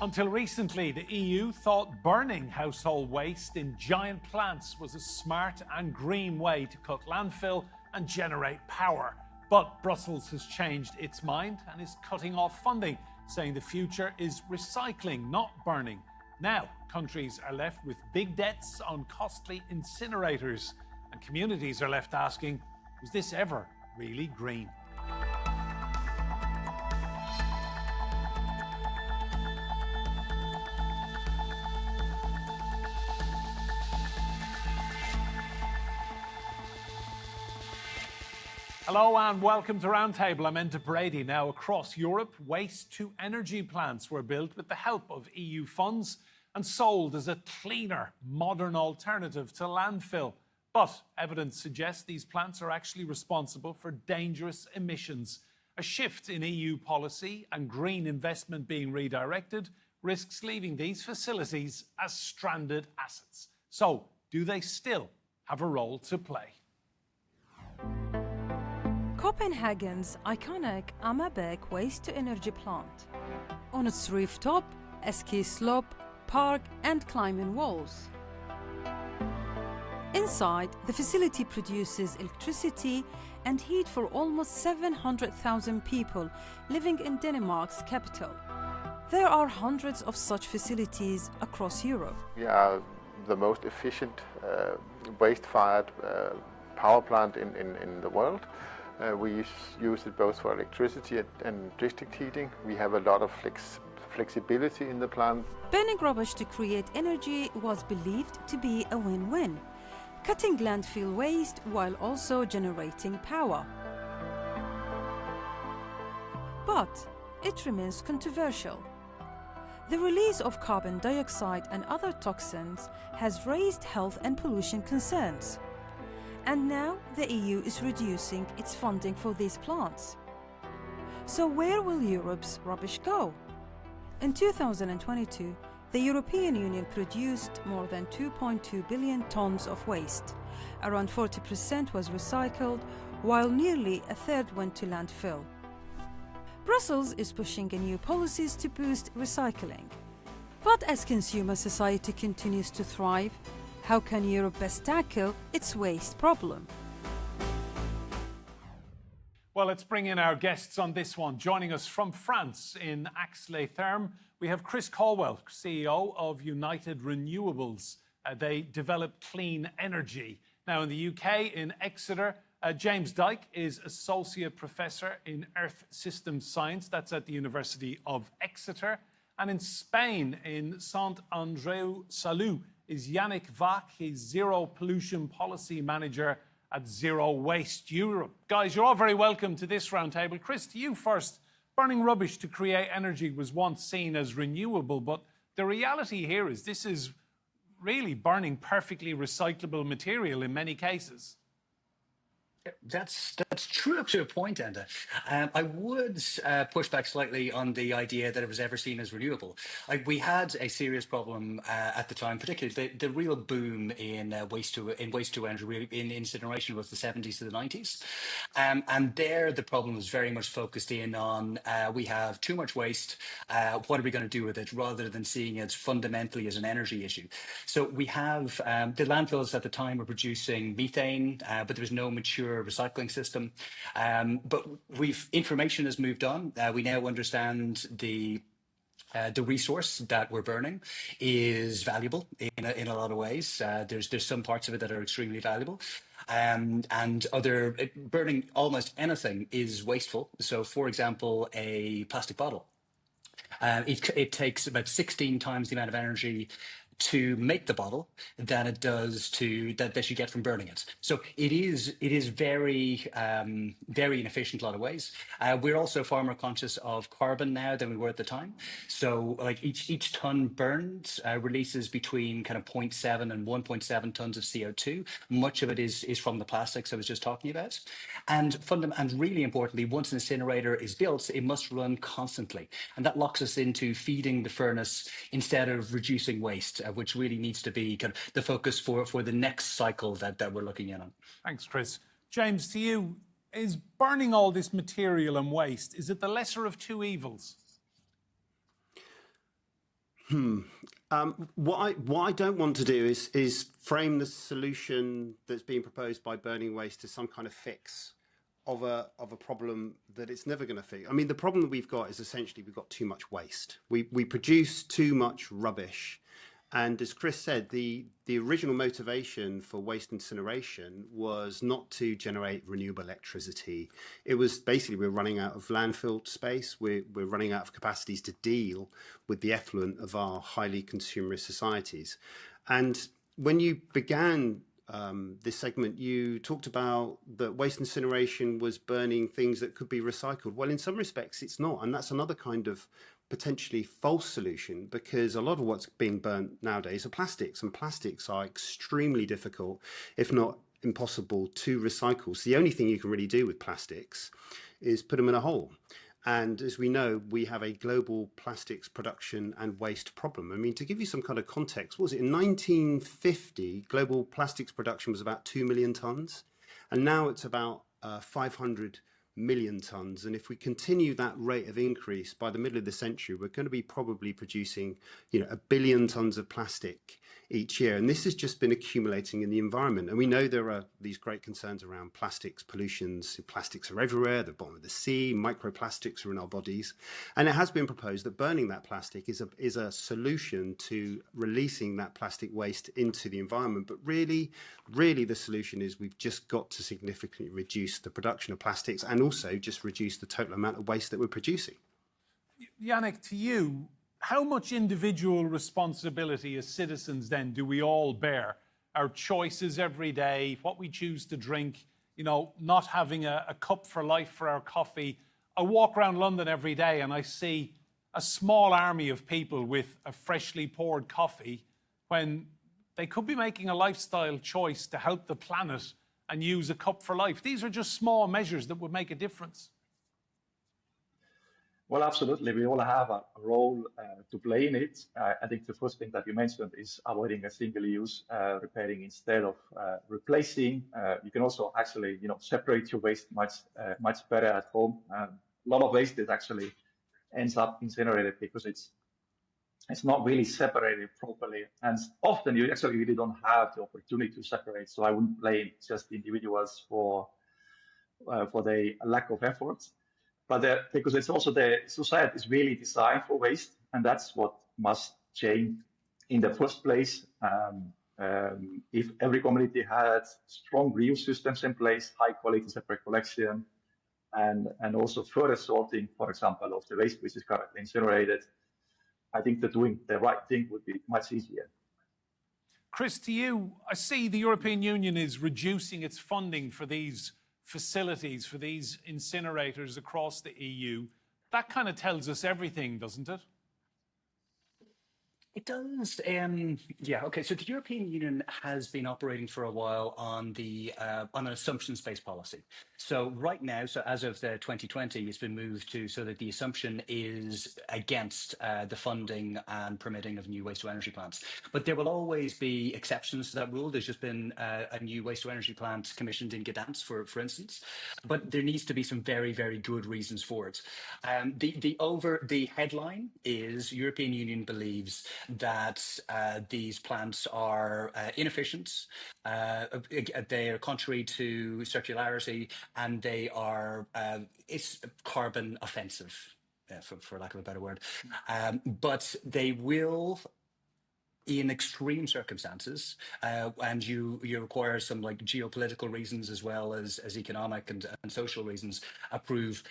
Until recently, the EU thought burning household waste in giant plants was a smart and green way to cut landfill and generate power. But Brussels has changed its mind and is cutting off funding, saying the future is recycling, not burning. Now, countries are left with big debts on costly incinerators, and communities are left asking, was this ever really green? Hello and welcome to Roundtable. I'm Enda Brady. Now, across Europe, waste-to-energy plants were built with the help of EU funds and sold as a cleaner, modern alternative to landfill. But evidence suggests these plants are actually responsible for dangerous emissions. A shift in EU policy and green investment being redirected risks leaving these facilities as stranded assets. So, do they still have a role to play? Copenhagen's iconic Amabek waste-to-energy plant. On its rooftop, a ski slope, park and climbing walls. Inside, the facility produces electricity and heat for almost 700,000 people living in Denmark's capital. There are hundreds of such facilities across Europe. We are the most efficient waste-fired power plant in the world. We use it both for electricity and district heating. We have a lot of flexibility in the plant. Burning rubbish to create energy was believed to be a win-win, cutting landfill waste while also generating power. But it remains controversial. The release of carbon dioxide and other toxins has raised health and pollution concerns. And now the EU is reducing its funding for these plants. So where will Europe's rubbish go? In 2022, the European Union produced more than 2.2 billion tons of waste. Around 40% was recycled, while nearly a third went to landfill. Brussels is pushing new policies to boost recycling. But as consumer society continues to thrive, how can Europe best tackle its waste problem? Well, let's bring in our guests on this one. Joining us from France in Aix-les-Thermes, we have Chris Caldwell, CEO of United Renewables. They develop clean energy. Now in the UK, in Exeter, James Dyke is Associate Professor in Earth Systems Science. That's at the University of Exeter. And in Spain, in Sant Andreu Salou, is Janek Vahk. He's Zero Pollution Policy Manager at Zero Waste Europe. Guys, you're all very welcome to this roundtable. Chris, to you first. Burning rubbish to create energy was once seen as renewable, but the reality here is this is really burning perfectly recyclable material in many cases. That's true up to a point, Enda. I would push back slightly on the idea that it was ever seen as renewable. We had a serious problem at the time, particularly the real boom in waste to energy in incineration was the 70s to the 90s, and there the problem was very much focused in on we have too much waste. What are we going to do with it, rather than seeing it fundamentally as an energy issue? So we have the landfills at the time were producing methane, but there was no mature recycling system. But information has moved on. We now understand the resource that we're burning is valuable in a lot of ways. There's some parts of it that are extremely valuable. And burning almost anything is wasteful. So, for example, a plastic bottle. It takes about 16 times the amount of energy to make the bottle than it does that you get from burning it. So it is very very inefficient in a lot of ways. We're also far more conscious of carbon now than we were at the time. So like each ton burned releases between kind of 0.7 and 1.7 tons of CO2. Much of it is from the plastics I was just talking about. And really importantly, once an incinerator is built, it must run constantly. And that locks us into feeding the furnace instead of reducing waste, which really needs to be kind of the focus for the next cycle that we're looking in on. Thanks, Chris. James, to you, is burning all this material and waste, is it the lesser of two evils? What I don't want to do is frame the solution that's being proposed by burning waste as some kind of fix of a problem that it's never going to fix. I mean, the problem that we've got is essentially we've got too much waste. We produce too much rubbish. And as Chris said, the original motivation for waste incineration was not to generate renewable electricity. It was basically we're running out of landfill space. We're running out of capacities to deal with the effluent of our highly consumerist societies. And when you began this segment, you talked about that waste incineration was burning things that could be recycled. Well, in some respects, it's not. And that's another kind of potentially false solution, because a lot of what's being burnt nowadays are plastics, and plastics are extremely difficult, if not impossible, to recycle. So the only thing you can really do with plastics is put them in a hole. And as we know, we have a global plastics production and waste problem. I mean, to give you some kind of context, what was it? In 1950, global plastics production was about 2 million tons, and now it's about 500 million tons. And if we continue that rate of increase, by the middle of the century, we're going to be probably producing, 1 billion tons of plastic each year. And this has just been accumulating in the environment. And we know there are these great concerns around plastics pollutions. Plastics are everywhere, the bottom of the sea, microplastics are in our bodies. And it has been proposed that burning that plastic is a solution to releasing that plastic waste into the environment. But really the solution is we've just got to significantly reduce the production of plastics and also just reduce the total amount of waste that we're producing. Janek, to you, how much individual responsibility as citizens then do we all bear? Our choices every day, what we choose to drink, not having a cup for life for our coffee. I walk around London every day and I see a small army of people with a freshly poured coffee when they could be making a lifestyle choice to help the planet and use a cup for life. These are just small measures that would make a difference. Well, absolutely. We all have a role to play in it. I think the first thing that you mentioned is avoiding a single-use repairing instead of replacing. You can also actually, separate your waste much better at home. A lot of waste that actually ends up incinerated because it's not really separated properly, and often you actually really don't have the opportunity to separate. So I wouldn't blame just individuals for the lack of effort. But because it's also the society is really designed for waste, and that's what must change in the first place. If every community had strong reuse systems in place, high quality separate collection, and also further sorting, for example, of the waste which is currently incinerated, I think that doing the right thing would be much easier. Chris, to you, I see the European Union is reducing its funding for these facilities, for these incinerators across the EU. That kind of tells us everything, doesn't it? It does. Yeah. Okay. So the European Union has been operating for a while on an assumptions-based policy. So right now, so as of the 2020, it's been moved to so that the assumption is against the funding and permitting of new waste-to-energy plants. But there will always be exceptions to that rule. There's just been a new waste-to-energy plant commissioned in Gdansk, for instance. But there needs to be some very, very good reasons for it. The headline is European Union believes that these plants are inefficient, they are contrary to circularity, and they are it's carbon offensive, for lack of a better word. But they will, in extreme circumstances, and you require some like geopolitical reasons as well as economic and social reasons, approve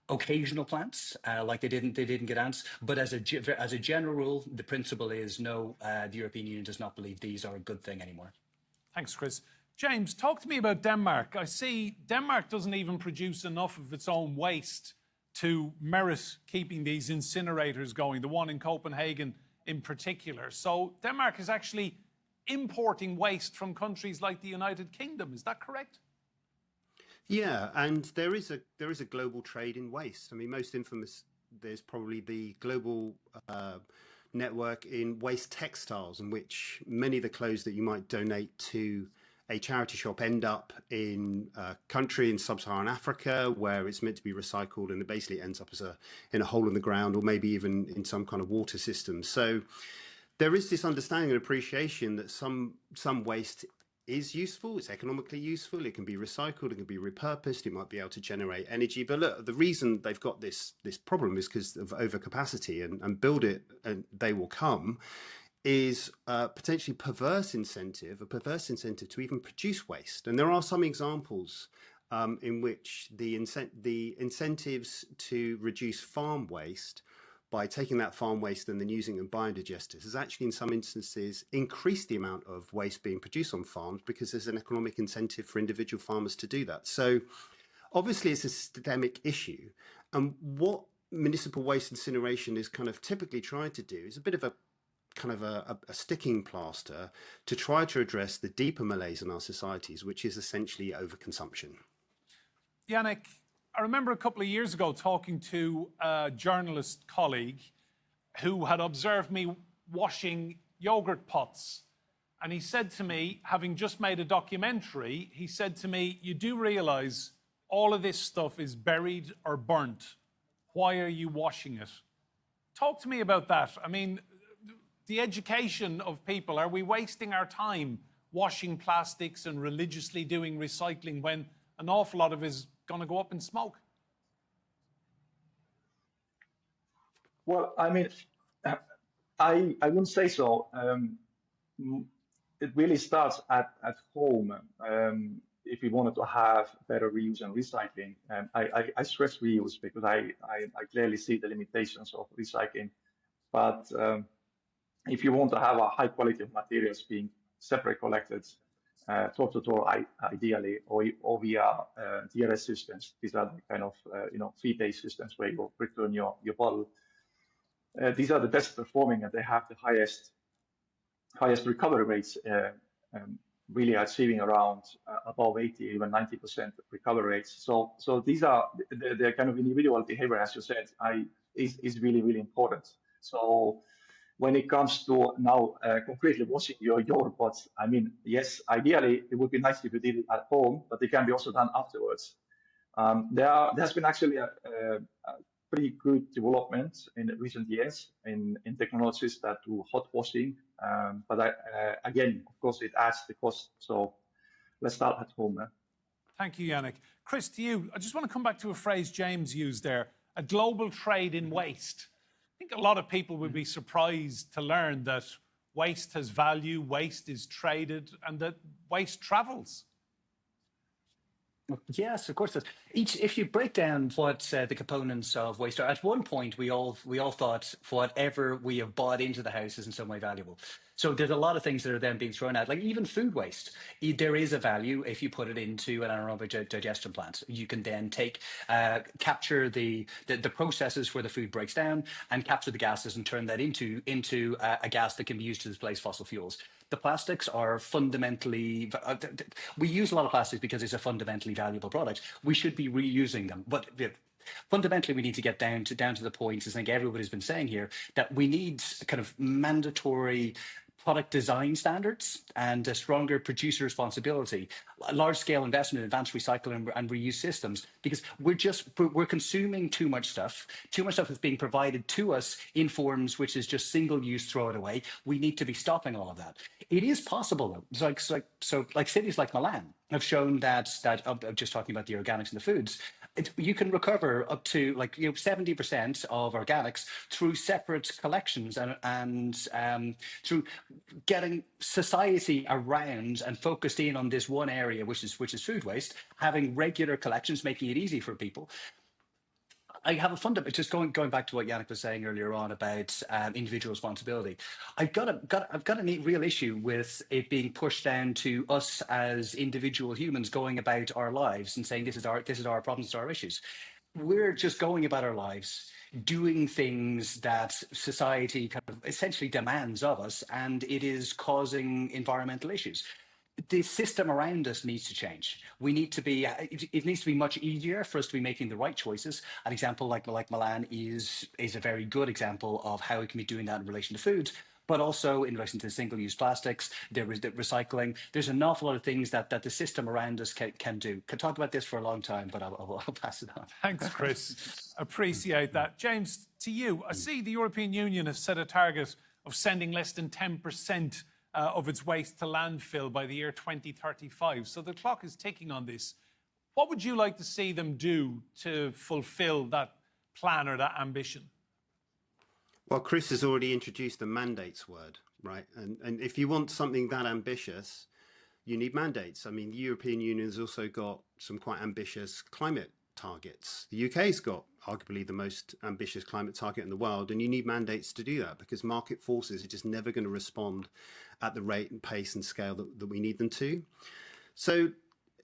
occasional plants like they didn't get ants. But as a general rule, the principle is no, the European Union does not believe these are a good thing anymore. Thanks, Chris. James, talk to me about Denmark. I see Denmark doesn't even produce enough of its own waste to merit keeping these incinerators going, the one in Copenhagen in particular. So Denmark is actually importing waste from countries like the United Kingdom. Is that correct? Yeah, and there is a global trade in waste. I mean, most infamous, there's probably the global network in waste textiles, in which many of the clothes that you might donate to a charity shop end up in a country in sub-Saharan Africa where it's meant to be recycled and it basically ends up in a hole in the ground, or maybe even in some kind of water system. So there is this understanding and appreciation that some waste is useful, it's economically useful, it can be recycled, it can be repurposed, it might be able to generate energy. But look, the reason they've got this problem is because of overcapacity, and build it and they will come is a potentially perverse incentive to even produce waste. And there are some examples in which the incentives to reduce farm waste by taking that farm waste and then using it in biodigesters has actually in some instances increased the amount of waste being produced on farms, because there's an economic incentive for individual farmers to do that. So obviously it's a systemic issue. And what municipal waste incineration is kind of typically trying to do is a bit of a sticking plaster to try to address the deeper malaise in our societies, which is essentially overconsumption. Janek, I remember a couple of years ago talking to a journalist colleague who had observed me washing yogurt pots. And he said to me, having just made a documentary, he said to me, you do realize all of this stuff is buried or burnt. Why are you washing it? Talk to me about that. I mean, the education of people, are we wasting our time washing plastics and religiously doing recycling when an awful lot of it is going to go up in smoke? Well, I mean, I wouldn't say so. It really starts at home. If we wanted to have better reuse and recycling, I stress reuse because I clearly see the limitations of recycling. But if you want to have a high quality of materials being separate collected, door to door, ideally, or via TRS systems. These are the kind of fee-based systems where you return your bottle. These are the best performing, and they have the highest recovery rates. Really achieving around above 80, even 90% recovery rates. So these are the kind of individual behavior, as you said, is really important. So when it comes to now completely washing your yogurt pots, I mean, yes, ideally it would be nice if you did it at home, but it can be also done afterwards. There has been actually a pretty good development in recent years in technologies that do hot washing. But again, of course, it adds the cost. So let's start at home. Thank you, Janek. Chris, to you, I just want to come back to a phrase James used there, a global trade in waste. I think a lot of people would be surprised to learn that waste has value, waste is traded, and that waste travels. Yes, of course. If you break down what the components of waste are, at one point we all thought whatever we have bought into the house is in some way valuable. So there's a lot of things that are then being thrown out, like even food waste. There is a value if you put it into an anaerobic digestion plant. You can then capture the processes where the food breaks down and capture the gases and turn that into a gas that can be used to displace fossil fuels. The plastics are fundamentally, we use a lot of plastics because it's a fundamentally valuable product. We should be reusing them. But fundamentally, we need to get down to the point, as I think everybody's been saying here, that we need kind of mandatory product design standards and a stronger producer responsibility, large-scale investment in advanced recycling and reuse systems, because we're consuming too much stuff. Too much stuff is being provided to us in forms which is just single-use, throw it away. We need to be stopping all of that. It is possible, though. Like cities like Milan have shown that I'm just talking about the organics and the foods. You can recover up to 70% of organics through separate collections and through getting society around and focused in on this one area, which is food waste, having regular collections, making it easy for people. I have a fundamental, just going back to what Janek was saying earlier on about individual responsibility. I've got a real issue with it being pushed down to us as individual humans going about our lives and saying this is our problems, this is our issues. We're just going about our lives, doing things that society kind of essentially demands of us, and it is causing environmental issues. The system around us needs to change. We need to be. It needs to be much easier for us to be making the right choices. An example like Milan is a very good example of how we can be doing that in relation to foods. but also in relation to single-use plastics, there is the recycling. There's an awful lot of things that the system around us can do. Could talk about this for a long time, but I'll pass it on. Thanks, Chris. Appreciate that. James, to you, I see the European Union has set a target of sending less than 10% of its waste to landfill by the year 2035. So the clock is ticking on this. What would you like to see them do to fulfill that plan or that ambition? Well, Chris has already introduced the mandates word, right? And if you want something that ambitious, you need mandates. I mean, the European Union has also got some quite ambitious climate targets. The UK's got arguably the most ambitious climate target in the world, and you need mandates to do that because market forces are just never going to respond at the rate and pace and scale that we need them to. So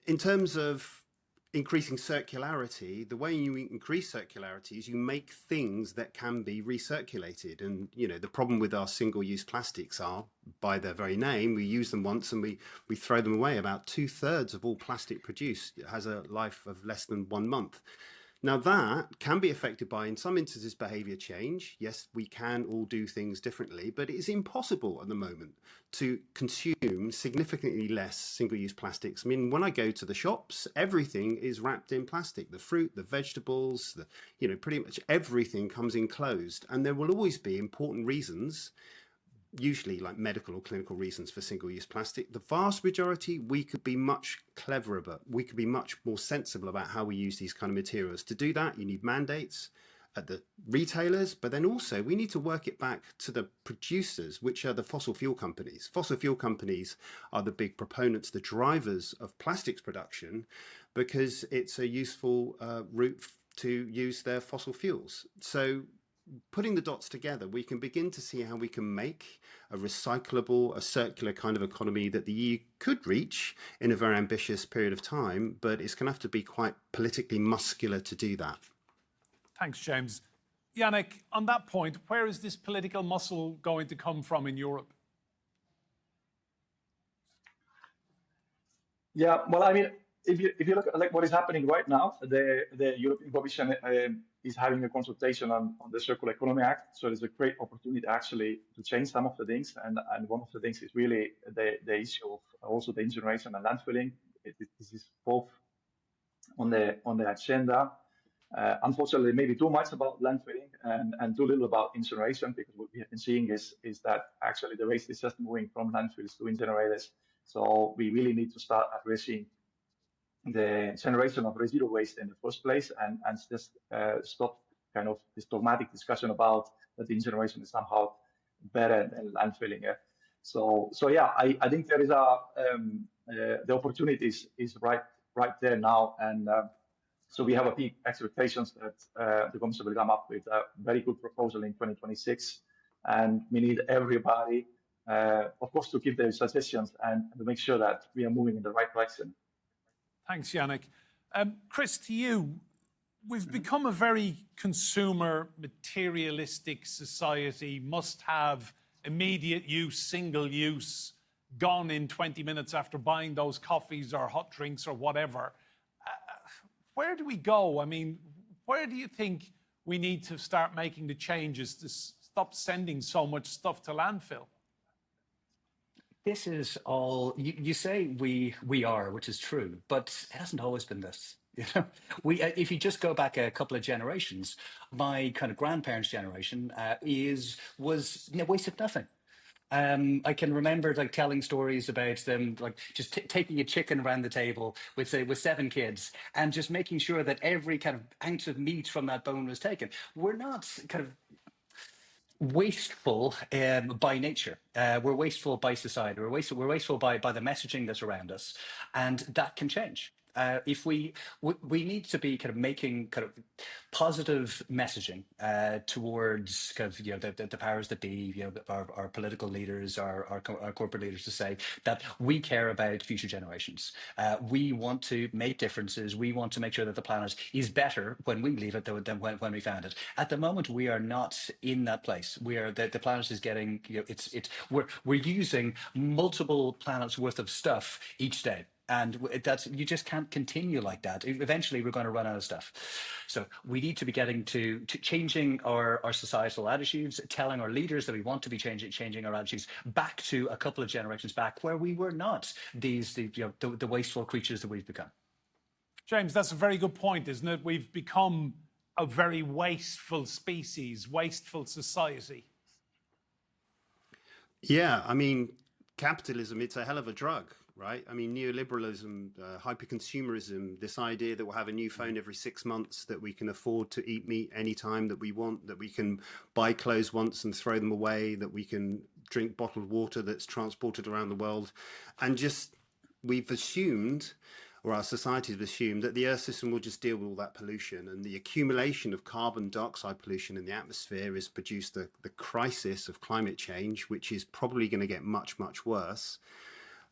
in terms of increasing circularity, the way you increase circularity is you make things that can be recirculated. And, you know, the problem with our single-use plastics are, by their very name, we use them once and we throw them away. About 2/3 of all plastic produced has a life of less than 1 month. Now that can be affected by, in some instances, behaviour change. Yes, we can all do things differently, but it is impossible at the moment to consume significantly less single-use plastics. I mean, when I go to the shops, everything is wrapped in plastic. The fruit, the vegetables, pretty much everything comes enclosed. And there will always be important reasons, usually like medical or clinical reasons for single-use plastic. The vast majority, we could be much cleverer about. We could be much more sensible about how we use these kind of materials. To do that, you need mandates at the retailers, but then also we need to work it back to the producers, which are the fossil fuel companies. Fossil fuel companies are the big proponents, the drivers of plastics production, because it's a useful route to use their fossil fuels. So putting the dots together, we can begin to see how we can make a recyclable, a circular kind of economy that the EU could reach in a very ambitious period of time, but it's going to have to be quite politically muscular to do that. Thanks, James. Janek, on that point, where is this political muscle going to come from in Europe? Yeah, well, I mean, if you look at like what is happening right now, the European Commission is having a consultation on the Circular Economy Act. So there's a great opportunity actually to change some of the things. And one of the things is really the issue of also the incineration and landfilling. This is both on the agenda. Unfortunately, maybe too much about landfilling and too little about incineration, because what we have been seeing is that actually the waste is just moving from landfills to incinerators. So we really need to start addressing the generation of residual waste in the first place and just stop kind of this dogmatic discussion about that the incineration is somehow better than landfilling. Yeah? So yeah, I think there is the opportunities is right there now, and so we have a big expectations that the Commission will come up with a very good proposal in 2026, and we need everybody, of course, to give their suggestions and to make sure that we are moving in the right direction. Thanks, Janek. Chris, to you, we've become a very consumer, materialistic society, must have, immediate use, single use, gone in 20 minutes after buying those coffees or hot drinks or whatever. Where do we go? I mean, where do you think we need to start making the changes to stop sending so much stuff to landfill? This is all you say we are, which is true, but it hasn't always been this. You know, if you just go back a couple of generations, my kind of grandparents' generation was a waste of nothing. I can remember like telling stories about them, like just taking a chicken around the table with 7 kids and just making sure that every kind of ounce of meat from that bone was taken. We're not kind of wasteful by nature. We're wasteful by society. We're wasteful by the messaging that's around us, and that can change. If we need to be kind of making kind of positive messaging towards kind of the powers that be, our political leaders, our corporate leaders, to say that we care about future generations. We want to make differences. We want to make sure that the planet is better when we leave it than when we found it. At the moment, we are not in that place. The planet is getting we're using multiple planets worth of stuff each day. And that's, you just can't continue like that. Eventually, we're going to run out of stuff. So we need to be getting to changing our societal attitudes, telling our leaders that we want to be changing our attitudes back to a couple of generations back, where we were not the wasteful creatures that we've become. James, that's a very good point, isn't it? We've become a very wasteful species, wasteful society. Yeah, I mean, capitalism, it's a hell of a drug, right? I mean, neoliberalism, hyper-consumerism, this idea that we'll have a new phone every 6 months, that we can afford to eat meat anytime that we want, that we can buy clothes once and throw them away, that we can drink bottled water that's transported around the world. And just, we've assumed, or our society has assumed, that the Earth system will just deal with all that pollution, and the accumulation of carbon dioxide pollution in the atmosphere has produced the crisis of climate change, which is probably going to get much, much worse.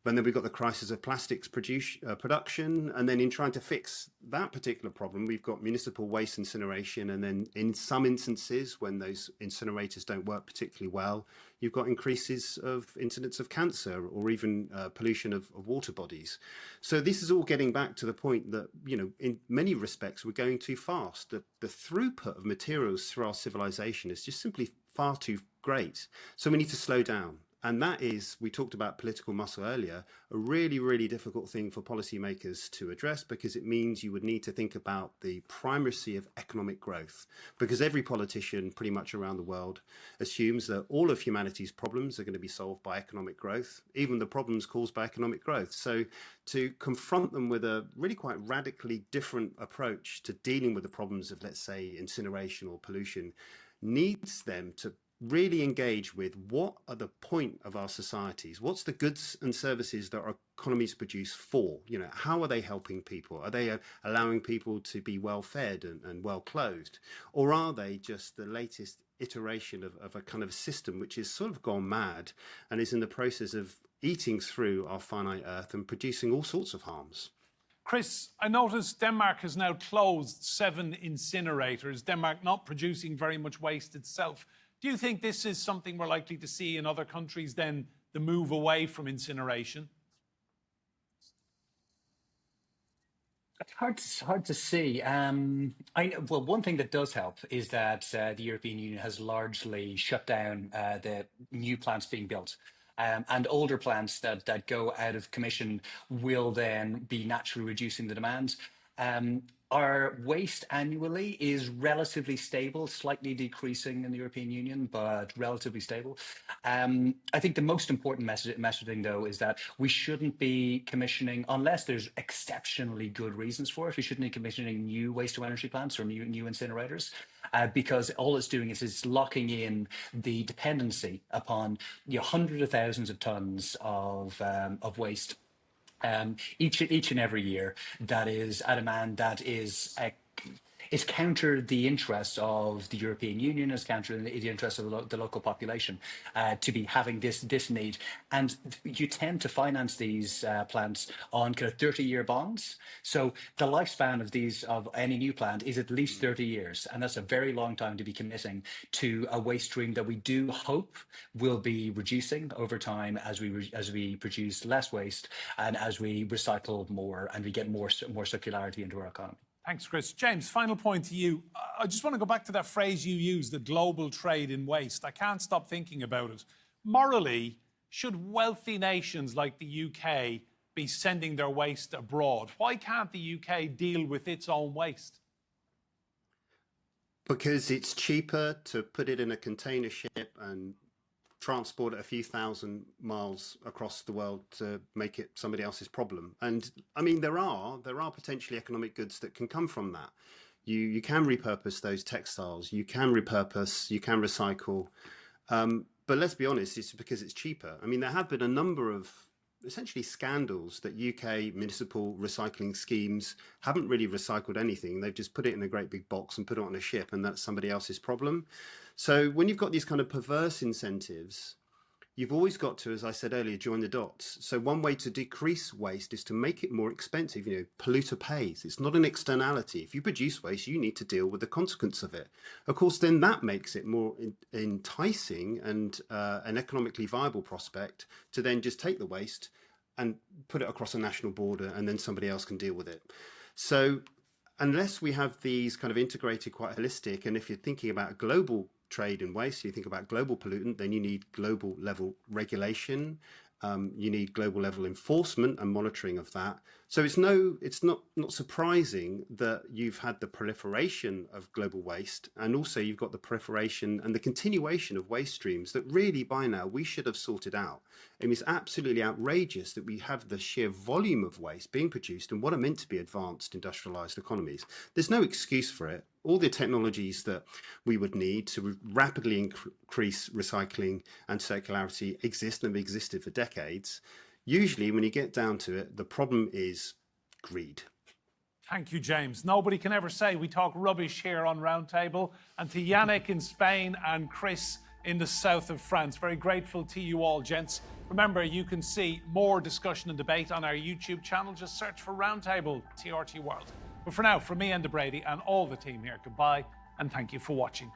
And then we've got the crisis of plastics production. And then in trying to fix that particular problem, we've got municipal waste incineration. And then in some instances, when those incinerators don't work particularly well, you've got increases of incidence of cancer, or even pollution of water bodies. So this is all getting back to the point that, you know, in many respects, we're going too fast. The throughput of materials through our civilization is just simply far too great. So we need to slow down. And that is, we talked about political muscle earlier, a really, really difficult thing for policymakers to address, because it means you would need to think about the primacy of economic growth, because every politician pretty much around the world assumes that all of humanity's problems are going to be solved by economic growth, even the problems caused by economic growth. So to confront them with a really quite radically different approach to dealing with the problems of, let's say, incineration or pollution, needs them to really engage with what are the point of our societies, what's the goods and services that our economies produce for, you know, how are they helping people, are they allowing people to be well fed and well clothed, or are they just the latest iteration of a kind of system which is sort of gone mad and is in the process of eating through our finite earth and producing all sorts of harms. Chris, I noticed Denmark has now closed 7 incinerators, Denmark not producing very much waste itself. Do you think this is something we're likely to see in other countries, then, the move away from incineration? It's hard to see. Well, one thing that does help is that the European Union has largely shut down the new plants being built. And older plants that go out of commission will then be naturally reducing the demand. Our waste annually is relatively stable, slightly decreasing in the European Union, but relatively stable. I think the most important messaging, though, is that we shouldn't be commissioning, unless there's exceptionally good reasons for it, we shouldn't be commissioning new waste-to-energy plants or new incinerators, because all it's doing is it's locking in the dependency upon, you know, hundreds of thousands of tons of waste each and every year, that is a demand that is counter the interests of the European Union, is counter the interests of the local population to be having this need. And you tend to finance these plants on kind of 30-year bonds. So the lifespan of any new plant is at least 30 years. And that's a very long time to be committing to a waste stream that we do hope will be reducing over time as we produce less waste and as we recycle more and we get more circularity into our economy. Thanks, Chris. James, final point to you. I just want to go back to that phrase you used, the global trade in waste. I can't stop thinking about it. Morally, should wealthy nations like the UK be sending their waste abroad? Why can't the UK deal with its own waste? Because it's cheaper to put it in a container ship and transport it a few thousand miles across the world to make it somebody else's problem. And I mean, there are potentially economic goods that can come from that. You can repurpose those textiles, you can repurpose, you can recycle. But let's be honest, it's because it's cheaper. I mean, there have been a number of essentially scandals that UK municipal recycling schemes haven't really recycled anything. They've just put it in a great big box and put it on a ship, and that's somebody else's problem. So when you've got these kind of perverse incentives, you've always got to, as I said earlier, join the dots. So one way to decrease waste is to make it more expensive. You know, polluter pays. It's not an externality. If you produce waste, you need to deal with the consequence of it. Of course, then that makes it more enticing and an economically viable prospect to then just take the waste and put it across a national border, and then somebody else can deal with it. So unless we have these kind of integrated, quite holistic, and if you're thinking about global trade in waste, you think about global pollutant, then you need global level regulation. You need global level enforcement and monitoring of that. So it's not surprising that you've had the proliferation of global waste, and also you've got the proliferation and the continuation of waste streams that really by now we should have sorted out. I mean, it's absolutely outrageous that we have the sheer volume of waste being produced in what are meant to be advanced industrialized economies. There's no excuse for it. All the technologies that we would need to rapidly increase recycling and circularity exist and have existed for decades. Usually, when you get down to it, the problem is greed. Thank you, James. Nobody can ever say we talk rubbish here on Roundtable. And to Janek in Spain and Chris in the south of France, very grateful to you all, gents. Remember, you can see more discussion and debate on our YouTube channel. Just search for Roundtable TRT World. But for now, from me, Enda Brady, and all the team here, goodbye and thank you for watching.